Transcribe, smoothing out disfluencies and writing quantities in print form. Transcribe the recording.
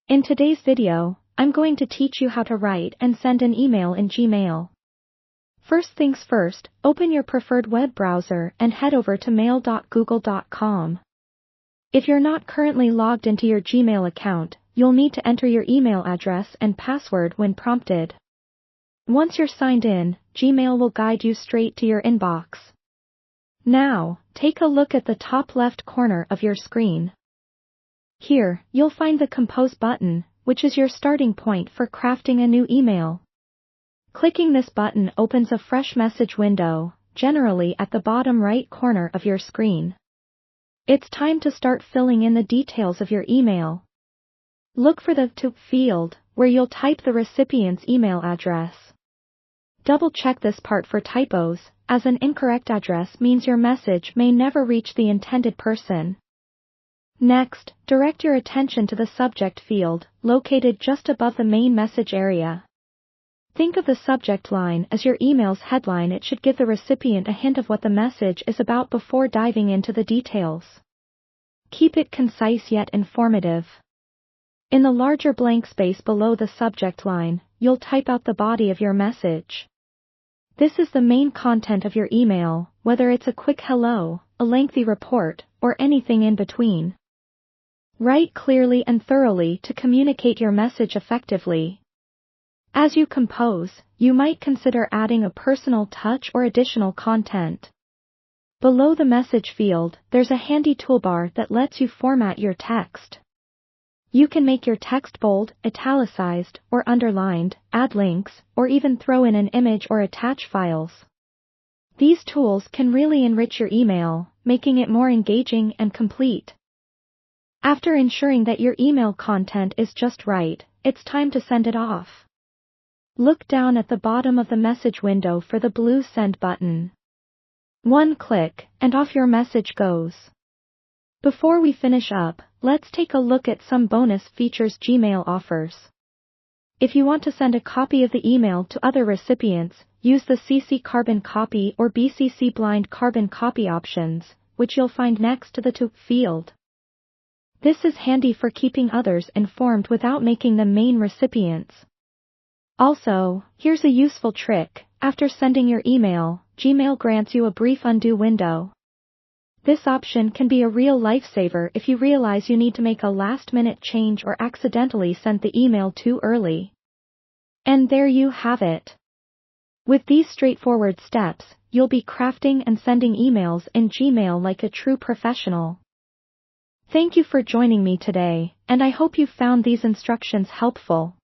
In today's video, I'm going to teach you how to write and send an email in Gmail. First things first, open your preferred web browser and head over to mail.google.com. If you're not currently logged into your Gmail account, you'll need to enter your email address and password when prompted. Once you're signed in, Gmail will guide you straight to your inbox. Now, take a look at the top left corner of your screen. Here, you'll find the Compose button, which is your starting point for crafting a new email. Clicking this button opens a fresh message window, generally at the bottom right corner of your screen. It's time to start filling in the details of your email. Look for the To field, where you'll type the recipient's email address. Double-check this part for typos, as an incorrect address means your message may never reach the intended person. Next, direct your attention to the subject field, located just above the main message area. Think of the subject line as your email's headline. It should give the recipient a hint of what the message is about before diving into the details. Keep it concise yet informative. In the larger blank space below the subject line, you'll type out the body of your message. This is the main content of your email, whether it's a quick hello, a lengthy report, or anything in between. Write clearly and thoroughly to communicate your message effectively. As you compose, you might consider adding a personal touch or additional content. Below the message field, there's a handy toolbar that lets you format your text. You can make your text bold, italicized, or underlined, add links, or even throw in an image or attach files. These tools can really enrich your email, making it more engaging and complete. After ensuring that your email content is just right, it's time to send it off. Look down at the bottom of the message window for the blue Send button. One click, and off your message goes. Before we finish up, let's take a look at some bonus features Gmail offers. If you want to send a copy of the email to other recipients, use the CC Carbon Copy or BCC Blind Carbon Copy options, which you'll find next to the To field. This is handy for keeping others informed without making them main recipients. Also, here's a useful trick. After sending your email, Gmail grants you a brief undo window. This option can be a real lifesaver if you realize you need to make a last-minute change or accidentally sent the email too early. And there you have it. With these straightforward steps, you'll be crafting and sending emails in Gmail like a true professional. Thank you for joining me today, and I hope you found these instructions helpful.